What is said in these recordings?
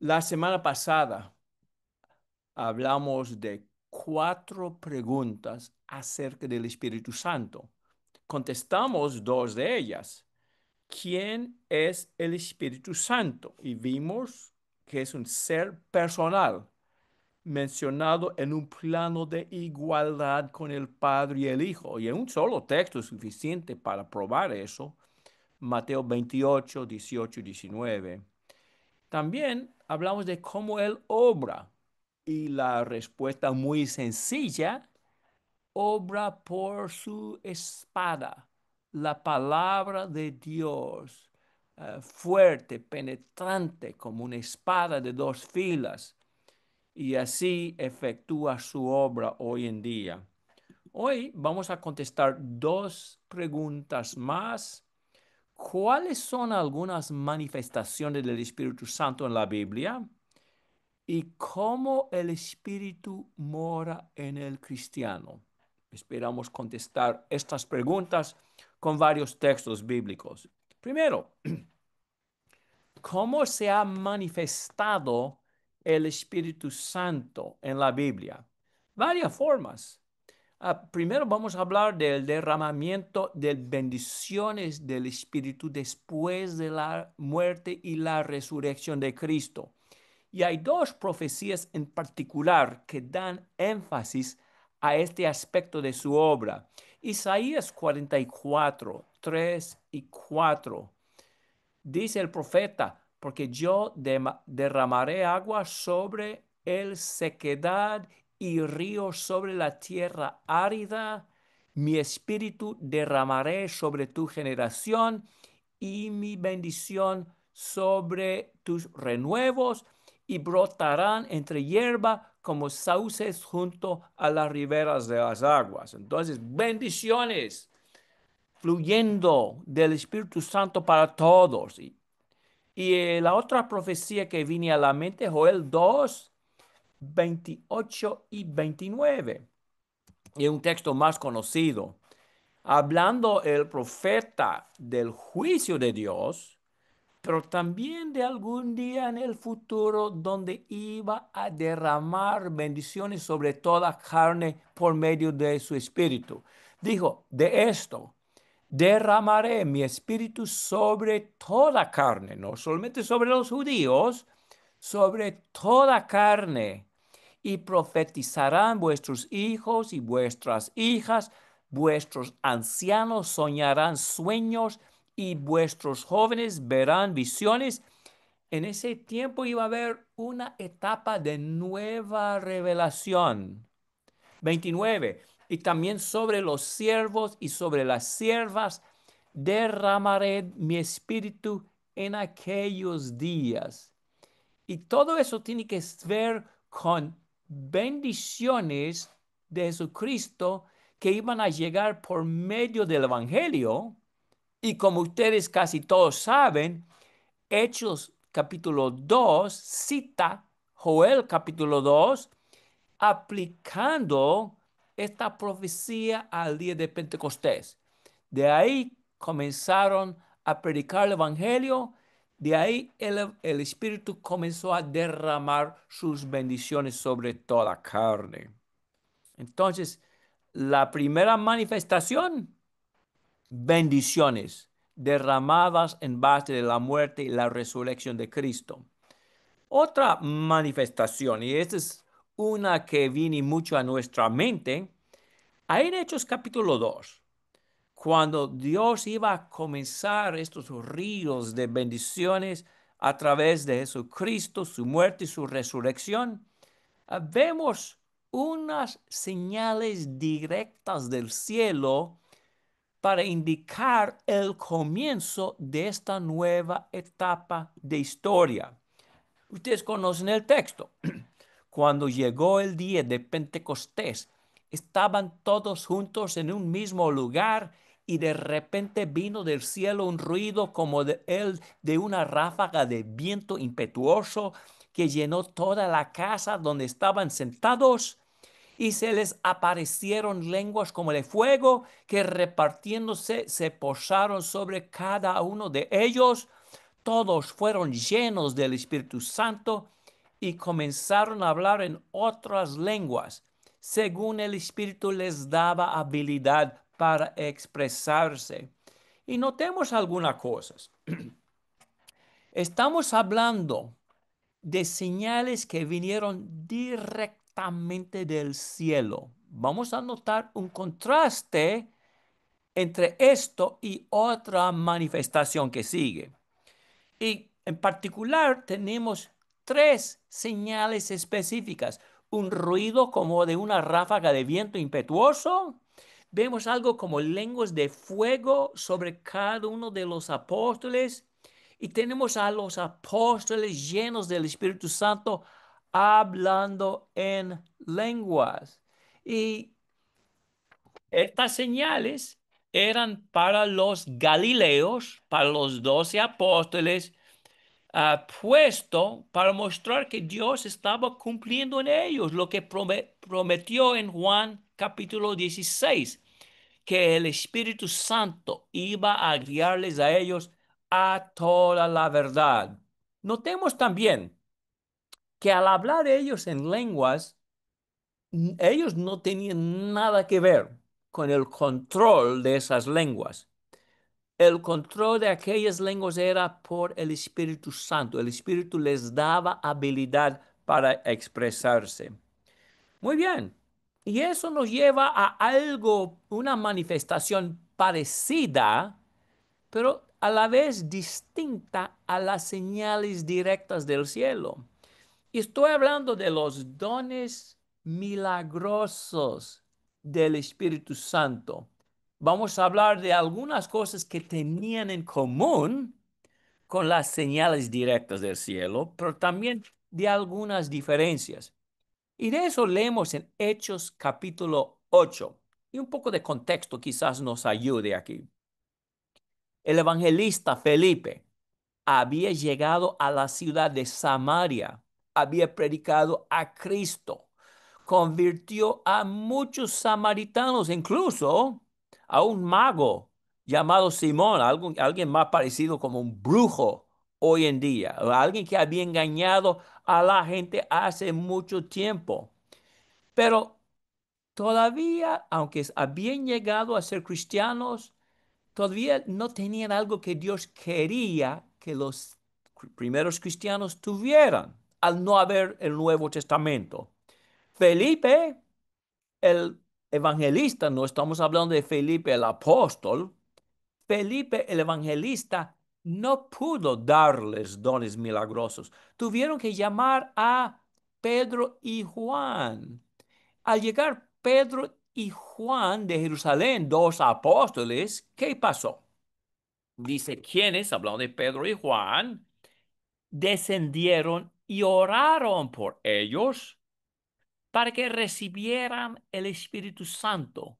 La semana pasada hablamos de cuatro preguntas acerca del Espíritu Santo. Contestamos dos de ellas. ¿Quién es el Espíritu Santo? Y vimos que es un ser personal, mencionado en un plano de igualdad con el Padre y el Hijo. Y en un solo texto es suficiente para probar eso. Mateo 28, 18 y 19. También hablamos de cómo Él obra y la respuesta muy sencilla, obra por su espada, la palabra de Dios, fuerte, penetrante como una espada de dos filas, y así efectúa su obra hoy en día. Hoy vamos a contestar dos preguntas más. ¿Cuáles son algunas manifestaciones del Espíritu Santo en la Biblia? ¿Y cómo el Espíritu mora en el cristiano? Esperamos contestar estas preguntas con varios textos bíblicos. Primero, ¿cómo se ha manifestado el Espíritu Santo en la Biblia? Varias formas. Primero vamos a hablar del derramamiento de bendiciones del Espíritu después de la muerte y la resurrección de Cristo. Y hay dos profecías en particular que dan énfasis a este aspecto de su obra. Isaías 44, 3 y 4. Dice el profeta, porque yo derramaré agua sobre el sequedad y ríos sobre la tierra árida. Mi espíritu derramaré sobre tu generación y mi bendición sobre tus renuevos y brotarán entre hierba como sauces junto a las riberas de las aguas. Entonces, bendiciones fluyendo del Espíritu Santo para todos. Y la otra profecía que viene a la mente, Joel 2, 28 y 29, y un texto más conocido, hablando el profeta del juicio de Dios, pero también de algún día en el futuro donde iba a derramar bendiciones sobre toda carne por medio de su espíritu. Dijo, de esto derramaré mi espíritu sobre toda carne, no solamente sobre los judíos, sobre toda carne, y profetizarán vuestros hijos y vuestras hijas, vuestros ancianos soñarán sueños y vuestros jóvenes verán visiones. En ese tiempo iba a haber una etapa de nueva revelación. 29. Y también sobre los siervos y sobre las siervas derramaré mi espíritu en aquellos días. Y todo eso tiene que ver con bendiciones de Jesucristo que iban a llegar por medio del Evangelio. Y como ustedes casi todos saben, Hechos capítulo 2 cita Joel capítulo 2 aplicando esta profecía al día de Pentecostés. De ahí comenzaron a predicar el Evangelio, de ahí el Espíritu comenzó a derramar sus bendiciones sobre toda carne. Entonces, la primera manifestación, bendiciones derramadas en base de la muerte y la resurrección de Cristo. Otra manifestación, y esta es una que viene mucho a nuestra mente, ahí en Hechos capítulo 2, cuando Dios iba a comenzar estos ríos de bendiciones a través de Jesucristo, su muerte y su resurrección, vemos unas señales directas del cielo para indicar el comienzo de esta nueva etapa de historia. Ustedes conocen el texto. Cuando llegó el día de Pentecostés, estaban todos juntos en un mismo lugar y de repente vino del cielo un ruido como de una ráfaga de viento impetuoso que llenó toda la casa donde estaban sentados y se les aparecieron lenguas como de fuego que repartiéndose se posaron sobre cada uno de ellos. todos fueron llenos del Espíritu Santo y comenzaron a hablar en otras lenguas, según el Espíritu les daba habilidad para expresarse. Y notemos algunas cosas. Estamos hablando de señales que vinieron directamente del cielo. Vamos a notar un contraste entre esto y otra manifestación que sigue. Y en particular tenemos tres señales específicas. Un ruido como de una ráfaga de viento impetuoso. Vemos algo como lenguas de fuego sobre cada uno de los apóstoles. Y tenemos a los apóstoles llenos del Espíritu Santo hablando en lenguas. Y estas señales eran para los galileos, para los 12 apóstoles, puesto para mostrar que Dios estaba cumpliendo en ellos lo que prometió en Juan capítulo 16, que el Espíritu Santo iba a guiarles a ellos a toda la verdad. Notemos también que al hablar ellos en lenguas, ellos no tenían nada que ver con el control de esas lenguas. El control de aquellas lenguas era por el Espíritu Santo. El Espíritu les daba habilidad para expresarse. Muy bien. Y eso nos lleva a algo, una manifestación parecida, pero a la vez distinta a las señales directas del cielo. Y estoy hablando de los dones milagrosos del Espíritu Santo. Vamos a hablar de algunas cosas que tenían en común con las señales directas del cielo, pero también de algunas diferencias. Y de eso leemos en Hechos capítulo 8. Y un poco de contexto quizás nos ayude aquí. El evangelista Felipe había llegado a la ciudad de Samaria, había predicado a Cristo, convirtió a muchos samaritanos, incluso a un mago llamado Simón, alguien más parecido como un brujo hoy en día, o alguien que había engañado a la gente hace mucho tiempo. Pero todavía, aunque habían llegado a ser cristianos, todavía no tenían algo que Dios quería que los primeros cristianos tuvieran al no haber el Nuevo Testamento. Felipe, el evangelista, no estamos hablando de Felipe el apóstol, Felipe el evangelista no pudo darles dones milagrosos. Tuvieron que llamar a Pedro y Juan. Al llegar Pedro y Juan de Jerusalén, dos apóstoles, ¿qué pasó? Dice, ¿quiénes? Hablando de Pedro y Juan, descendieron y oraron por ellos para que recibieran el Espíritu Santo,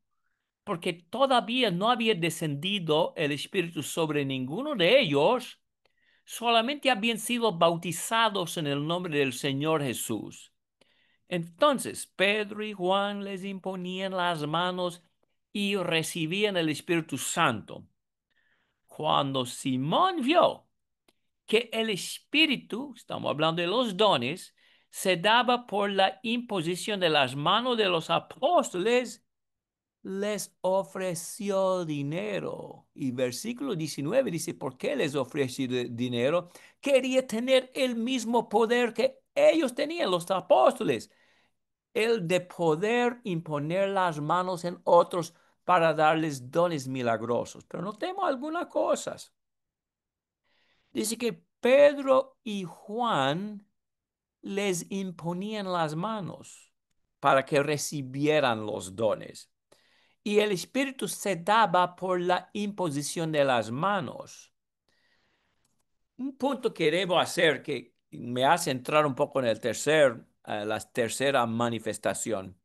porque todavía no había descendido el Espíritu sobre ninguno de ellos, solamente habían sido bautizados en el nombre del Señor Jesús. Entonces Pedro y Juan les imponían las manos y recibían el Espíritu Santo. Cuando Simón vio que el Espíritu, estamos hablando de los dones, se daba por la imposición de las manos de los apóstoles, les ofreció dinero. Y versículo 19 dice, ¿por qué les ofreció dinero? Quería tener el mismo poder que ellos tenían, los apóstoles, el de poder imponer las manos en otros para darles dones milagrosos. Pero notemos algunas cosas. Dice que Pedro y Juan les imponían las manos para que recibieran los dones. Y el Espíritu se daba por la imposición de las manos. Un punto que debo hacer que me hace entrar un poco en la tercera manifestación,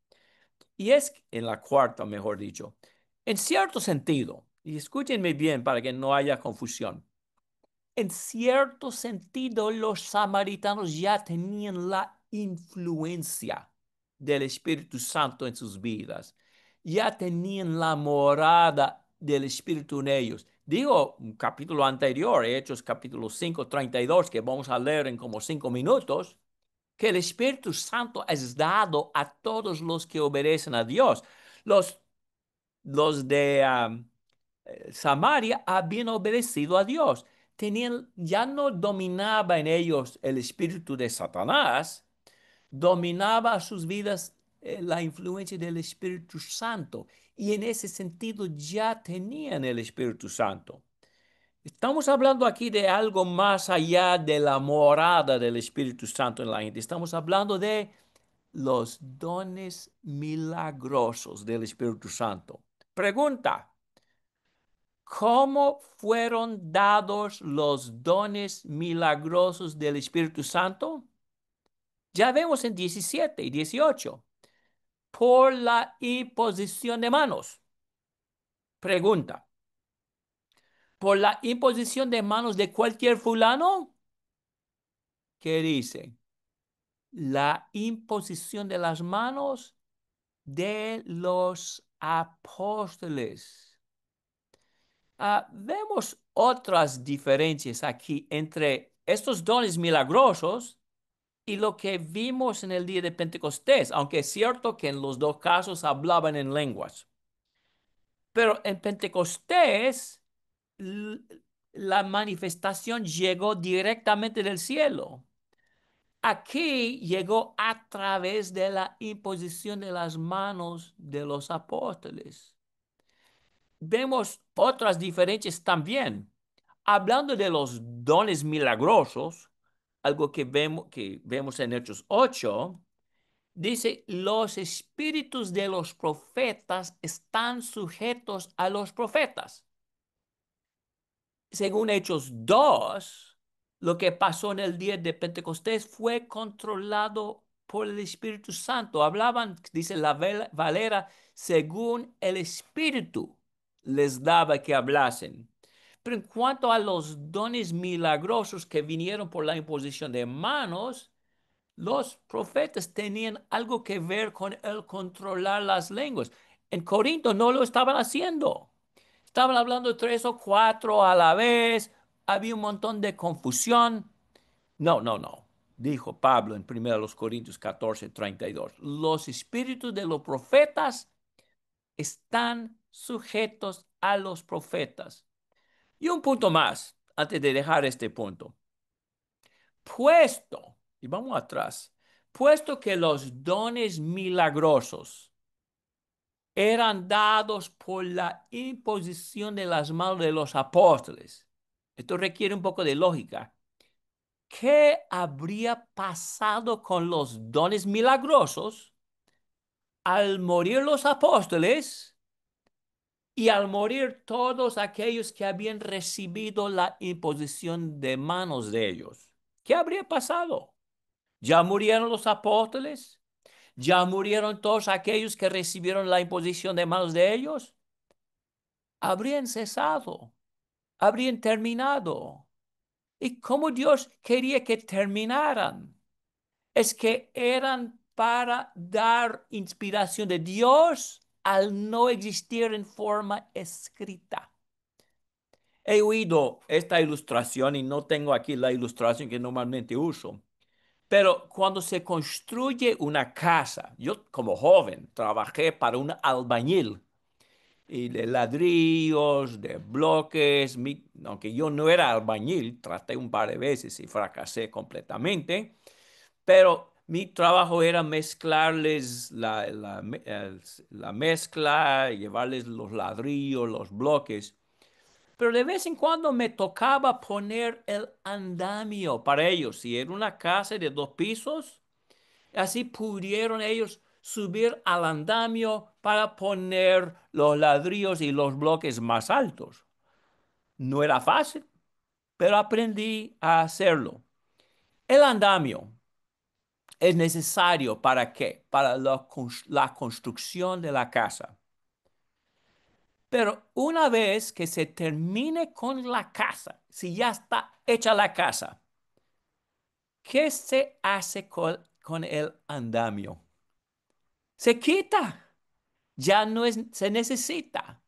y es en la cuarta, mejor dicho. En cierto sentido, y escúchenme bien para que no haya confusión, en cierto sentido, los samaritanos ya tenían la influencia del Espíritu Santo en sus vidas. Ya tenían la morada del Espíritu en ellos. Digo, un capítulo anterior, Hechos capítulo 5, 32, que vamos a leer en como 5 minutos, que el Espíritu Santo es dado a todos los que obedecen a Dios. Los, los de Samaria habían obedecido a Dios. Ya no dominaba en ellos el espíritu de Satanás, dominaba sus vidas la influencia del Espíritu Santo. Y en ese sentido ya tenían el Espíritu Santo. Estamos hablando aquí de algo más allá de la morada del Espíritu Santo en la gente. Estamos hablando de los dones milagrosos del Espíritu Santo. Pregunta, ¿cómo fueron dados los dones milagrosos del Espíritu Santo? Ya vemos en 17 y 18. Por la imposición de manos. Pregunta, ¿por la imposición de manos de cualquier fulano? ¿Qué dice? La imposición de las manos de los apóstoles. Vemos otras diferencias aquí entre estos dones milagrosos y lo que vimos en el día de Pentecostés, aunque es cierto que en los dos casos hablaban en lenguas. Pero en Pentecostés, la manifestación llegó directamente del cielo. Aquí llegó a través de la imposición de las manos de los apóstoles. Vemos otras diferencias también. Hablando de los dones milagrosos, algo que vemos en Hechos 8, dice, los espíritus de los profetas están sujetos a los profetas. Según Hechos 2, lo que pasó en el día de Pentecostés fue controlado por el Espíritu Santo. Hablaban, dice la Valera, según el Espíritu les daba que hablasen. Pero en cuanto a los dones milagrosos que vinieron por la imposición de manos, los profetas tenían algo que ver con el controlar las lenguas. En Corinto no lo estaban haciendo. Estaban hablando 3 o 4 a la vez. Había un montón de confusión. No, no, no. Dijo Pablo en 1 Corintios 14, 32. Los espíritus de los profetas están sujetos a los profetas. Y un punto más, antes de dejar este punto. Y vamos atrás, puesto que los dones milagrosos eran dados por la imposición de las manos de los apóstoles, esto requiere un poco de lógica. ¿Qué habría pasado con los dones milagrosos al morir los apóstoles y al morir todos aquellos que habían recibido la imposición de manos de ellos? ¿Qué habría pasado? ¿Ya murieron los apóstoles? ¿Ya murieron todos aquellos que recibieron la imposición de manos de ellos? Habrían cesado, habrían terminado. ¿Y cómo Dios quería que terminaran? Es que eran para dar inspiración de Dios al no existir en forma escrita. He oído esta ilustración y no tengo aquí la ilustración que normalmente uso. Pero cuando se construye una casa, yo como joven trabajé para un albañil y de ladrillos, de bloques, aunque yo no era albañil, traté un par de veces y fracasé completamente, pero mi trabajo era mezclarles la mezcla, llevarles los ladrillos, los bloques. Pero de vez en cuando me tocaba poner el andamio para ellos. Si era una casa de 2 pisos, así pudieron ellos subir al andamio para poner los ladrillos y los bloques más altos. No era fácil, pero aprendí a hacerlo. El andamio es necesario ¿para qué? Para la construcción de la casa. Pero una vez que se termine con la casa, si ya está hecha la casa, ¿qué se hace con el andamio? Se quita, ya no se necesita.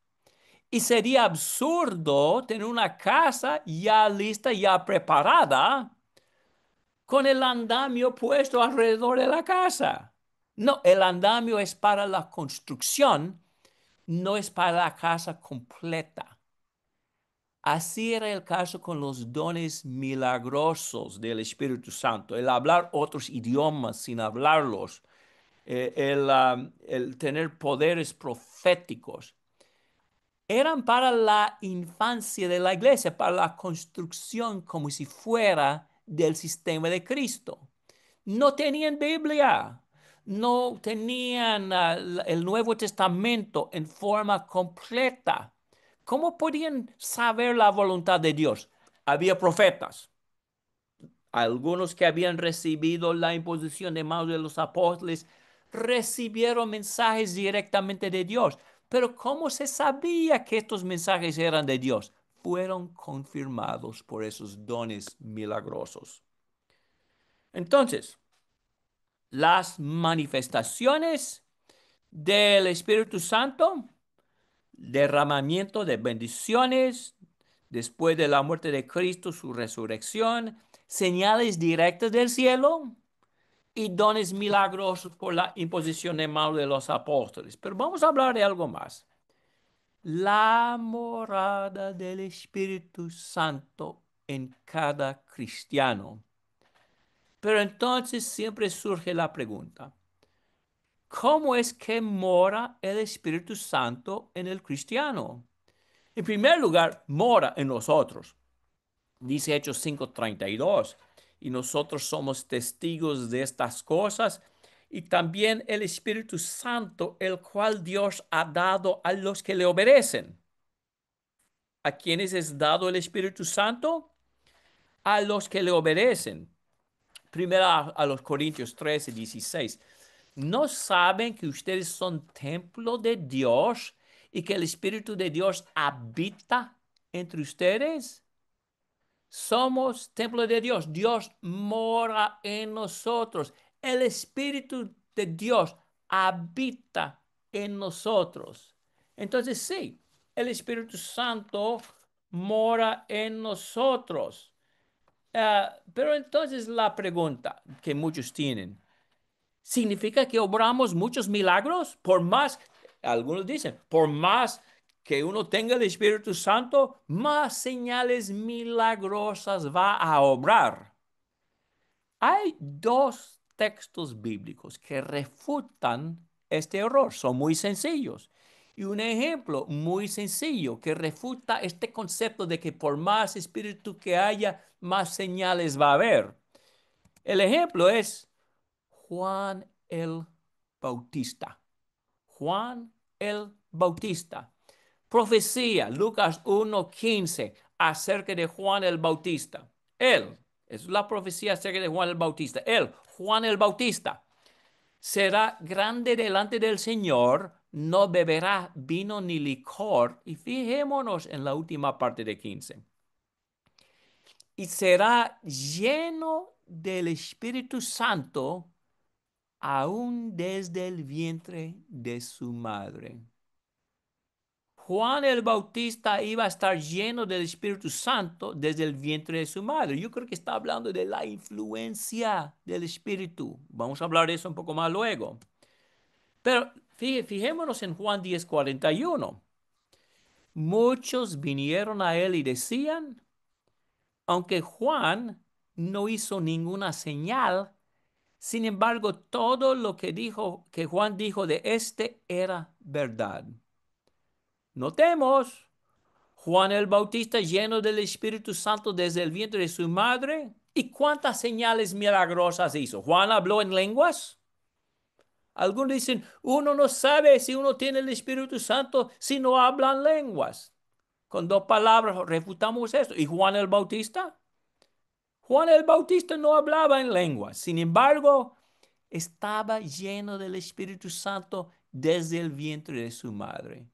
Y sería absurdo tener una casa ya lista, ya preparada, con el andamio puesto alrededor de la casa. No, el andamio es para la construcción, no es para la casa completa. Así era el caso con los dones milagrosos del Espíritu Santo, el hablar otros idiomas sin hablarlos, el tener poderes proféticos. Eran para la infancia de la iglesia, para la construcción como si fuera del sistema de Cristo. No tenían Biblia, no tenían el Nuevo Testamento en forma completa. ¿Cómo podían saber la voluntad de Dios? Había profetas, algunos que habían recibido la imposición de manos de los apóstoles recibieron mensajes directamente de Dios. Pero ¿cómo se sabía que estos mensajes eran de Dios? Fueron confirmados por esos dones milagrosos. Entonces, las manifestaciones del Espíritu Santo, derramamiento de bendiciones, después de la muerte de Cristo, su resurrección, señales directas del cielo y dones milagrosos por la imposición de manos de los apóstoles. Pero vamos a hablar de algo más. La morada del Espíritu Santo en cada cristiano. Pero entonces siempre surge la pregunta, ¿cómo es que mora el Espíritu Santo en el cristiano? En primer lugar, mora en nosotros. Dice Hechos 5:32, y nosotros somos testigos de estas cosas, y también el Espíritu Santo, el cual Dios ha dado a los que le obedecen. ¿A quiénes es dado el Espíritu Santo? A los que le obedecen. Primero a los Corintios 13:16. ¿No saben que ustedes son templo de Dios y que el Espíritu de Dios habita entre ustedes? Somos templo de Dios. Dios mora en nosotros. El Espíritu de Dios habita en nosotros. Entonces, sí, el Espíritu Santo mora en nosotros. Pero entonces la pregunta que muchos tienen, ¿significa que obramos muchos milagros? Por más, algunos dicen, por más que uno tenga el Espíritu Santo, más señales milagrosas va a obrar. Hay dos textos bíblicos que refutan este error. Son muy sencillos. Y un ejemplo muy sencillo que refuta este concepto de que por más espíritu que haya, más señales va a haber. El ejemplo es Juan el Bautista. Juan el Bautista. Profecía, Lucas 1:15, acerca de Juan el Bautista. Él, es la profecía acerca de Juan el Bautista. Él, Juan el Bautista, será grande delante del Señor, no beberá vino ni licor. Y fijémonos en la última parte de 15. Y será lleno del Espíritu Santo aún desde el vientre de su madre. Juan el Bautista iba a estar lleno del Espíritu Santo desde el vientre de su madre. Yo creo que está hablando de la influencia del Espíritu. Vamos a hablar de eso un poco más luego. Pero fijémonos en Juan 10:41. Muchos vinieron a él y decían, aunque Juan no hizo ninguna señal, sin embargo, todo lo que Juan dijo de este era verdad. Notemos, Juan el Bautista lleno del Espíritu Santo desde el vientre de su madre. ¿Y cuántas señales milagrosas hizo? ¿Juan habló en lenguas? Algunos dicen, uno no sabe si uno tiene el Espíritu Santo si no habla en lenguas. Con dos palabras refutamos esto. ¿Y Juan el Bautista? Juan el Bautista no hablaba en lenguas. Sin embargo, estaba lleno del Espíritu Santo desde el vientre de su madre.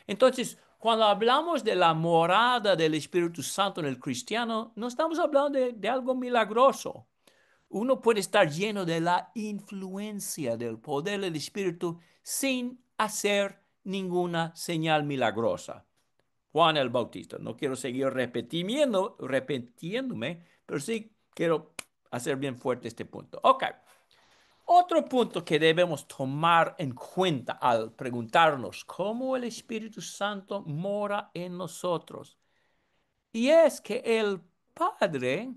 Entonces, cuando hablamos de la morada del Espíritu Santo en el cristiano, no estamos hablando de algo milagroso. Uno puede estar lleno de la influencia del poder del Espíritu sin hacer ninguna señal milagrosa. Juan el Bautista. No quiero seguir repitiéndome, pero sí quiero hacer bien fuerte este punto. Ok. Otro punto que debemos tomar en cuenta al preguntarnos cómo el Espíritu Santo mora en nosotros, y es que el Padre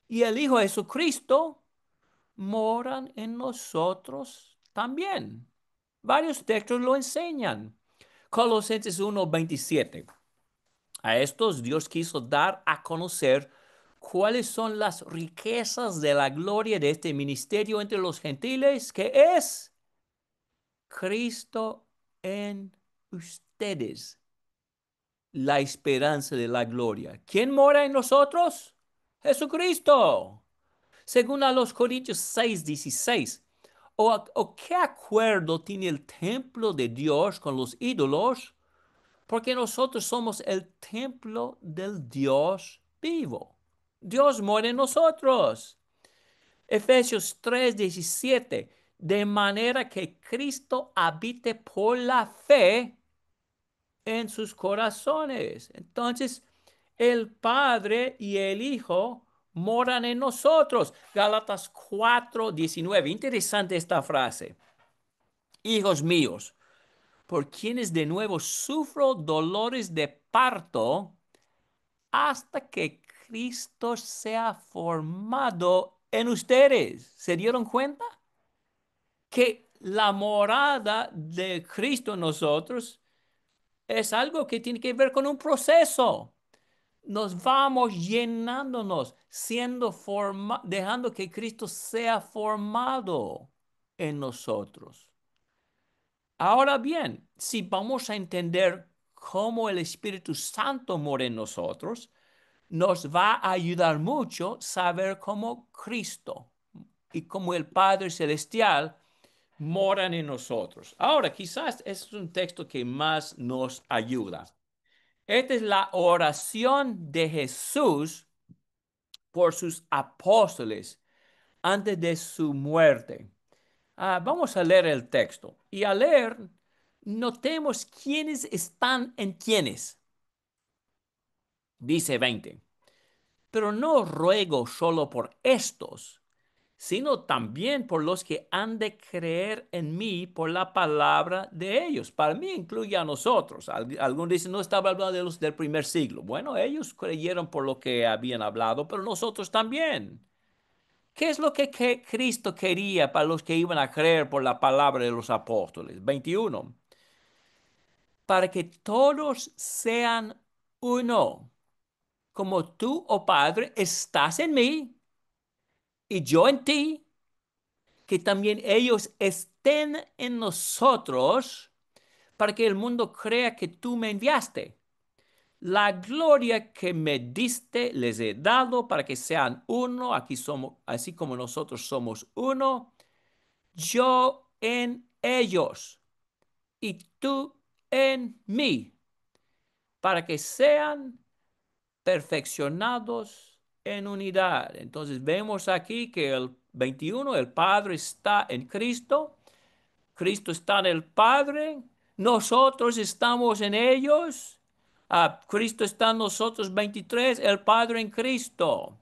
y el Hijo Jesucristo moran en nosotros también. Varios textos lo enseñan. Colosenses 1:27. A estos Dios quiso dar a conocer cuáles son las riquezas de la gloria de este ministerio entre los gentiles, que es Cristo en ustedes, la esperanza de la gloria. ¿Quién mora en nosotros? Jesucristo. Según a los Corintios 6:16. ¿O qué acuerdo tiene el templo de Dios con los ídolos? Porque nosotros somos el templo del Dios vivo. Dios mora en nosotros. Efesios 3:17. De manera que Cristo habite por la fe en sus corazones. Entonces, el Padre y el Hijo moran en nosotros. Gálatas 4:19. Interesante esta frase. Hijos míos, por quienes de nuevo sufro dolores de parto hasta que Cristo sea formado en ustedes. ¿Se dieron cuenta? Que la morada de Cristo en nosotros es algo que tiene que ver con un proceso. Nos vamos llenándonos, dejando que Cristo sea formado en nosotros. Ahora bien, si vamos a entender cómo el Espíritu Santo mora en nosotros, nos va a ayudar mucho saber cómo Cristo y cómo el Padre Celestial moran en nosotros. Ahora, quizás es un texto que más nos ayuda. Esta es la oración de Jesús por sus apóstoles antes de su muerte. Vamos a leer el texto. Y al leer, notemos quiénes están en quiénes. Dice 20. Pero no ruego solo por estos, sino también por los que han de creer en mí por la palabra de ellos. Para mí incluye a nosotros. Algunos dicen, no estaba hablando de los del primer siglo. Bueno, ellos creyeron por lo que habían hablado, pero nosotros también. ¿Qué es lo que Cristo quería para los que iban a creer por la palabra de los apóstoles? 21. Para que todos sean uno, como tú, oh Padre, estás en mí y yo en ti, que también ellos estén en nosotros, para que el mundo crea que tú me enviaste. La gloria que me diste les he dado para que sean uno, aquí somos, así como nosotros somos uno, yo en ellos y tú en mí, para que sean perfeccionados en unidad. Entonces vemos aquí que el 21, el Padre está en Cristo, Cristo está en el Padre, nosotros estamos en ellos, Cristo está en nosotros, 23, el Padre en Cristo.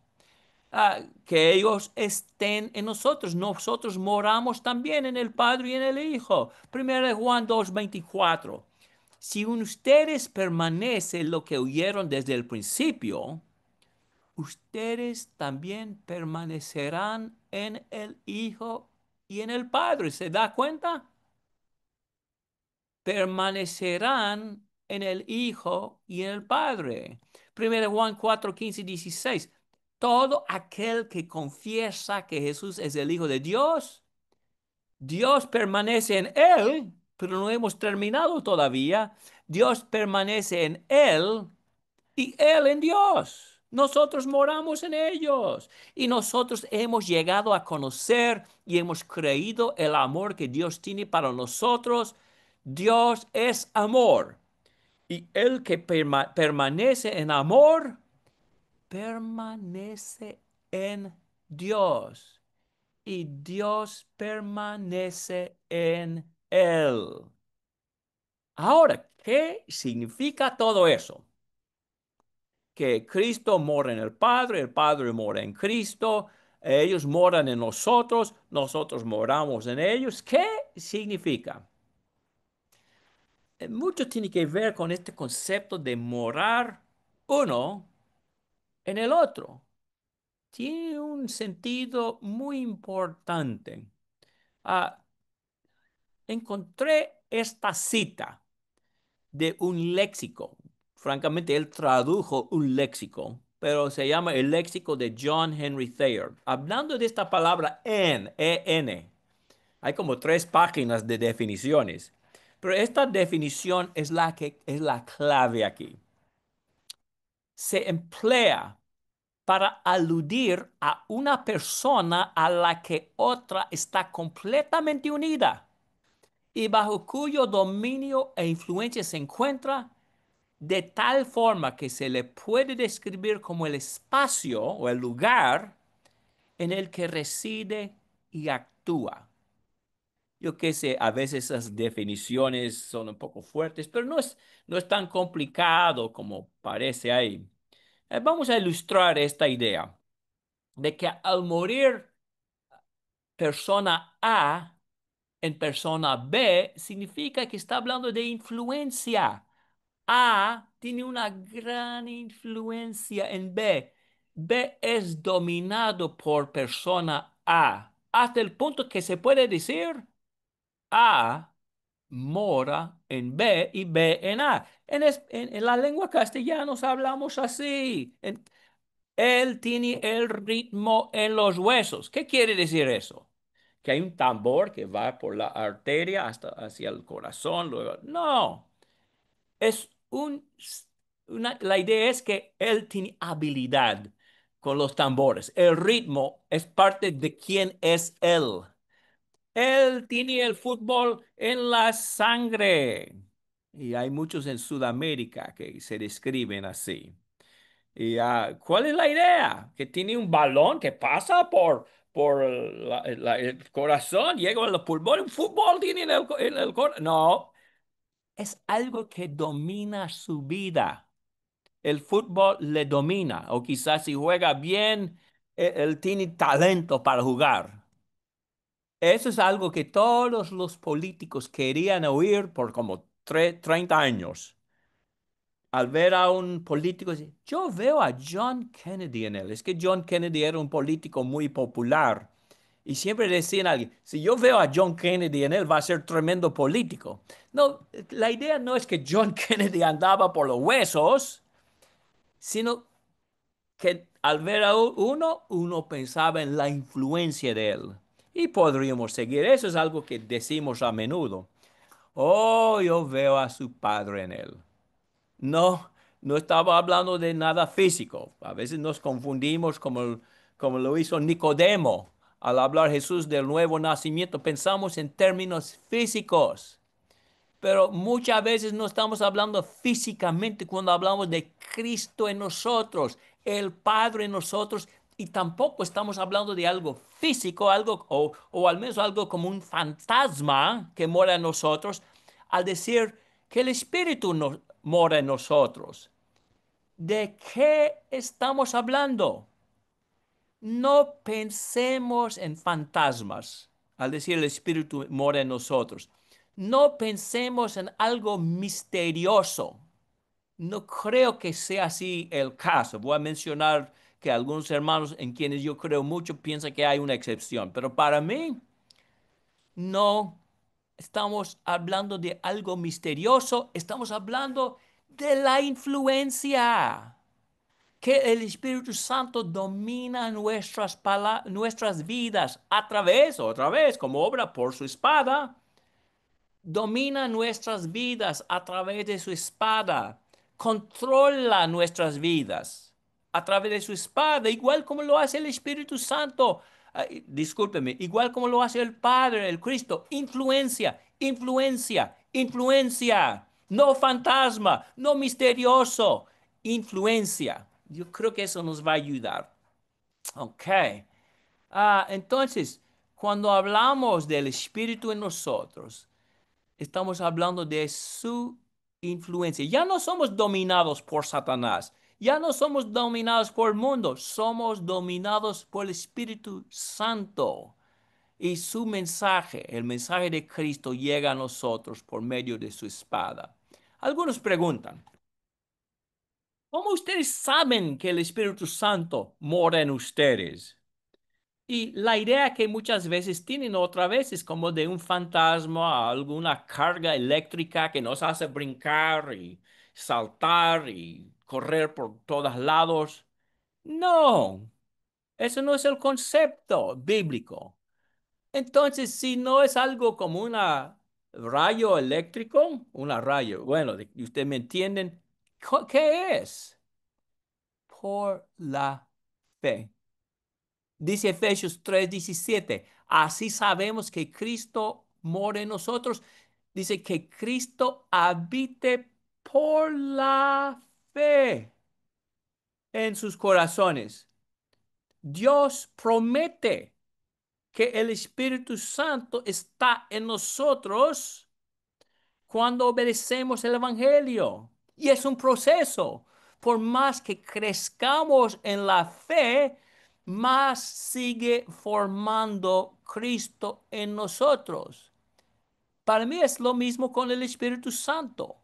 Que ellos estén en nosotros. Nosotros moramos también en el Padre y en el Hijo. Primero de Juan 2:24. Si ustedes permanecen lo que oyeron desde el principio, ustedes también permanecerán en el Hijo y en el Padre. ¿Se da cuenta? Permanecerán en el Hijo y en el Padre. Primero Juan 4:15-16. Todo aquel que confiesa que Jesús es el Hijo de Dios, Dios permanece en él, pero no hemos terminado todavía. Dios permanece en él y él en Dios. Nosotros moramos en ellos y nosotros hemos llegado a conocer y hemos creído el amor que Dios tiene para nosotros. Dios es amor y el que permanece en amor, permanece en Dios y Dios permanece en él. Ahora, ¿Qué significa todo eso? Que Cristo mora en el Padre mora en Cristo, ellos moran en nosotros, nosotros moramos en ellos. ¿Qué significa? Mucho tiene que ver con este concepto de morar uno en el otro. Tiene un sentido muy importante. Ah, encontré esta cita de un léxico. Francamente, él tradujo un léxico, pero se llama el léxico de John Henry Thayer. Hablando de esta palabra en, E-N, hay como 3 páginas de definiciones, pero esta definición es la que es la clave aquí. Se emplea para aludir a una persona a la que otra está completamente unida y bajo cuyo dominio e influencia se encuentra de tal forma que se le puede describir como el espacio o el lugar en el que reside y actúa. Yo qué sé, a veces esas definiciones son un poco fuertes, pero no es tan complicado como parece ahí. Vamos a ilustrar esta idea de que al morir persona A en persona B, significa que está hablando de influencia. A tiene una gran influencia en B. B es dominado por persona A, hasta el punto que se puede decir A mora en B y B en A. En la lengua castellana nos hablamos así. Él tiene el ritmo en los huesos. ¿Qué quiere decir eso? Que hay un tambor que va por la arteria hasta hacia el corazón, luego. No, es la idea es que él tiene habilidad con los tambores. El ritmo es parte de quién es él. Él tiene el fútbol en la sangre. Y hay muchos en Sudamérica que se describen así. Y ¿cuál es la idea? Que tiene un balón que pasa por el corazón, llega a los pulmones, un fútbol tiene en el corazón. No, es algo que domina su vida. El fútbol le domina, o quizás si juega bien, él tiene talento para jugar. Eso es algo que todos los políticos querían oír por como 30 años. Al ver a un político, dice, yo veo a John Kennedy en él. Es que John Kennedy era un político muy popular. Y siempre decían a alguien, si yo veo a John Kennedy en él, va a ser tremendo político. No, la idea no es que John Kennedy andaba por los huesos, sino que al ver a uno pensaba en la influencia de él. Y podríamos seguir. Eso es algo que decimos a menudo. Oh, yo veo a su padre en él. No, no estaba hablando de nada físico. A veces nos confundimos como lo hizo Nicodemo. Al hablar Jesús del nuevo nacimiento, pensamos en términos físicos. Pero muchas veces no estamos hablando físicamente cuando hablamos de Cristo en nosotros, el Padre en nosotros, y tampoco estamos hablando de algo físico, algo, o al menos algo como un fantasma que mora en nosotros, al decir que el Espíritu mora en nosotros. ¿De qué estamos hablando? No pensemos en fantasmas al decir el Espíritu mora en nosotros. No pensemos en algo misterioso. No creo que sea así el caso. Voy a mencionar que algunos hermanos en quienes yo creo mucho piensan que hay una excepción, pero para mí no estamos hablando de algo misterioso, estamos hablando de la influencia que el Espíritu Santo domina nuestras vidas a través, otra vez, como obra por su espada, domina nuestras vidas a través de su espada, controla nuestras vidas a través de su espada, igual como lo hace el Espíritu Santo. Discúlpeme, igual como lo hace el Padre, el Cristo, influencia, influencia, influencia, no fantasma, no misterioso, influencia. Yo creo que eso nos va a ayudar. Ok. Entonces, cuando hablamos del Espíritu en nosotros, estamos hablando de su influencia. Ya no somos dominados por Satanás. Ya no somos dominados por el mundo. Somos dominados por el Espíritu Santo. Y su mensaje, el mensaje de Cristo, llega a nosotros por medio de su espada. Algunos preguntan, ¿cómo ustedes saben que el Espíritu Santo mora en ustedes? Y la idea que muchas veces tienen otra vez es como de un fantasma, alguna carga eléctrica que nos hace brincar y saltar y correr por todos lados. No, eso no es el concepto bíblico. Entonces, si no es algo como una rayo eléctrico, una rayo, bueno, ustedes me entienden, ¿qué es? Por la fe. Dice Efesios 3:17, así sabemos que Cristo mora en nosotros. Dice que Cristo habite por la fe en sus corazones. Dios promete que el Espíritu Santo está en nosotros cuando obedecemos el Evangelio. Y es un proceso. Por más que crezcamos en la fe, más sigue formando Cristo en nosotros. Para mí es lo mismo con el Espíritu Santo.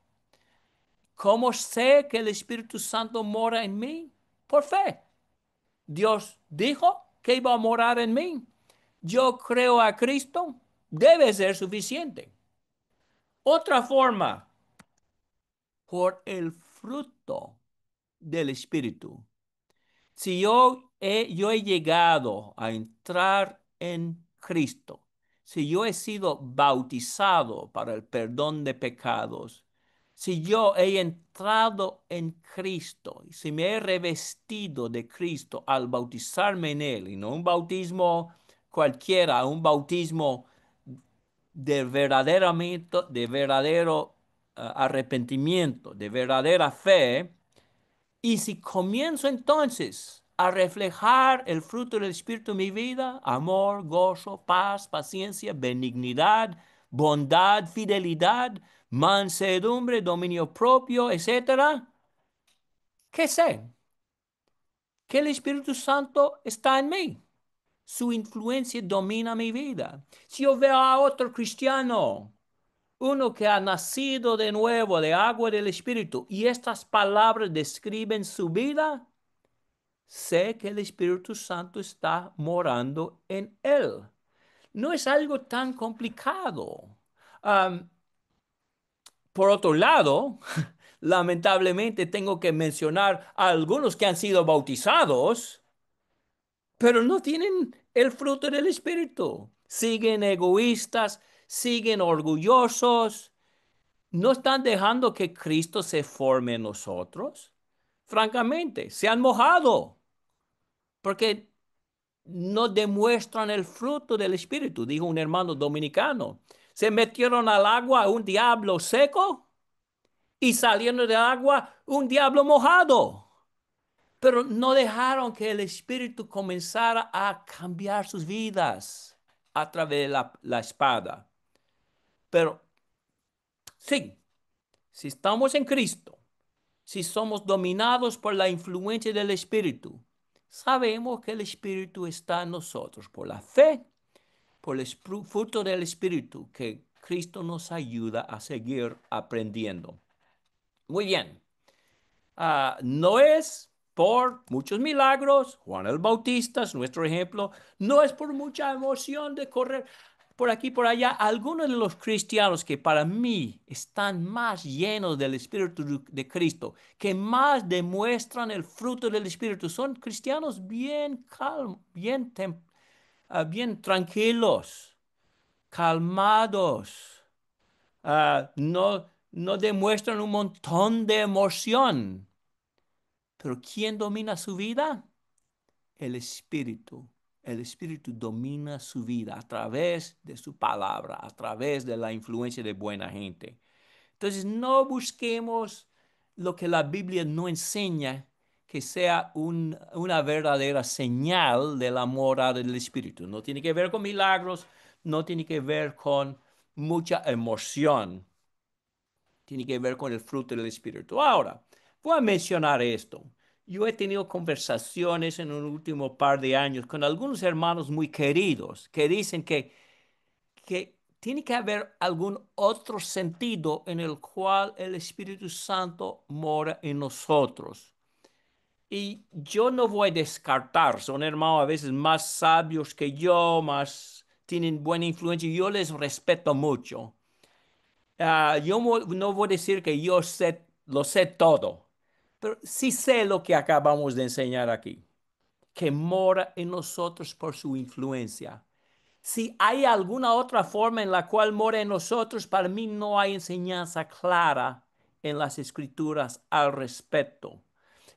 ¿Cómo sé que el Espíritu Santo mora en mí? Por fe. Dios dijo que iba a morar en mí. Yo creo a Cristo. Debe ser suficiente. Otra forma, por el fruto del Espíritu. Si yo he llegado a entrar en Cristo, si yo he sido bautizado para el perdón de pecados, si yo he entrado en Cristo, si me he revestido de Cristo al bautizarme en Él, y no un bautismo cualquiera, un bautismo de verdadero arrepentimiento, de verdadera fe, y si comienzo entonces a reflejar el fruto del Espíritu en mi vida, amor, gozo, paz, paciencia, benignidad, bondad, fidelidad, mansedumbre, dominio propio, etcétera, ¿qué sé? Que el Espíritu Santo está en mí. Su influencia domina mi vida. Si yo veo a otro cristiano, uno que ha nacido de nuevo de agua y del Espíritu, y estas palabras describen su vida, sé que el Espíritu Santo está morando en él. No es algo tan complicado. Am, por otro lado, lamentablemente tengo que mencionar a algunos que han sido bautizados, pero no tienen el fruto del Espíritu. Siguen egoístas, siguen orgullosos, no están dejando que Cristo se forme en nosotros. Francamente, se han mojado porque no demuestran el fruto del Espíritu, dijo un hermano dominicano. Se metieron al agua un diablo seco y saliendo del agua un diablo mojado. Pero no dejaron que el Espíritu comenzara a cambiar sus vidas a través de la espada. Pero sí, si estamos en Cristo, si somos dominados por la influencia del Espíritu, sabemos que el Espíritu está en nosotros por la fe, por el fruto del Espíritu que Cristo nos ayuda a seguir aprendiendo. Muy bien. No es por muchos milagros, Juan el Bautista es nuestro ejemplo, no es por mucha emoción de correr por aquí, por allá. Algunos de los cristianos que para mí están más llenos del Espíritu de Cristo, que más demuestran el fruto del Espíritu, son cristianos bien calmos, bien tranquilos, calmados, no demuestran un montón de emoción. Pero ¿quién domina su vida? El Espíritu. El Espíritu domina su vida a través de su palabra, a través de la influencia de buena gente. Entonces, no busquemos lo que la Biblia no enseña que sea una verdadera señal de la morada del Espíritu. No tiene que ver con milagros, no tiene que ver con mucha emoción. Tiene que ver con el fruto del Espíritu. Ahora, voy a mencionar esto. Yo he tenido conversaciones en el último par de años con algunos hermanos muy queridos que dicen que tiene que haber algún otro sentido en el cual el Espíritu Santo mora en nosotros. Y yo no voy a descartar, son hermanos a veces más sabios que yo, más tienen buena influencia, y yo les respeto mucho. No voy a decir que yo sé, lo sé todo, pero sí sé lo que acabamos de enseñar aquí, que mora en nosotros por su influencia. Si hay alguna otra forma en la cual mora en nosotros, para mí no hay enseñanza clara en las escrituras al respecto.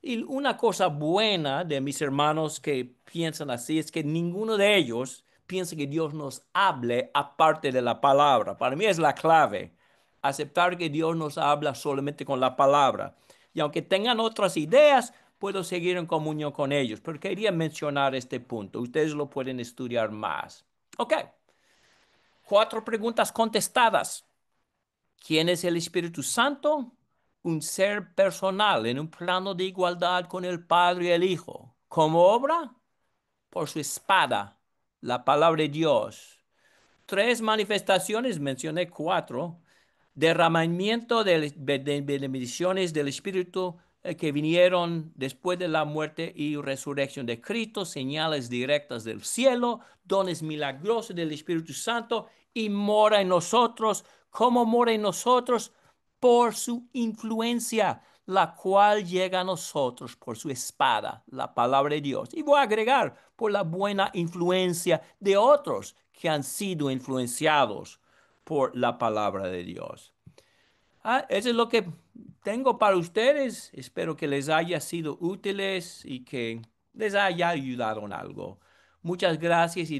Y una cosa buena de mis hermanos que piensan así es que ninguno de ellos piensa que Dios nos hable aparte de la palabra. Para mí es la clave, aceptar que Dios nos habla solamente con la palabra. Y aunque tengan otras ideas, puedo seguir en comunión con ellos. Pero quería mencionar este punto. Ustedes lo pueden estudiar más. Ok, 4 preguntas contestadas. ¿Quién es el Espíritu Santo? Un ser personal en un plano de igualdad con el Padre y el Hijo. ¿Cómo obra? Por su espada, la palabra de Dios. 3 manifestaciones, mencioné 4. Derramamiento de bendiciones del Espíritu que vinieron después de la muerte y resurrección de Cristo, señales directas del cielo, dones milagrosos del Espíritu Santo y mora en nosotros. ¿Cómo mora en nosotros? Por su influencia, la cual llega a nosotros por su espada, la palabra de Dios. Y voy a agregar, por la buena influencia de otros que han sido influenciados por la palabra de Dios. Eso es lo que tengo para ustedes. Espero que les haya sido útiles y que les haya ayudado en algo. Muchas gracias y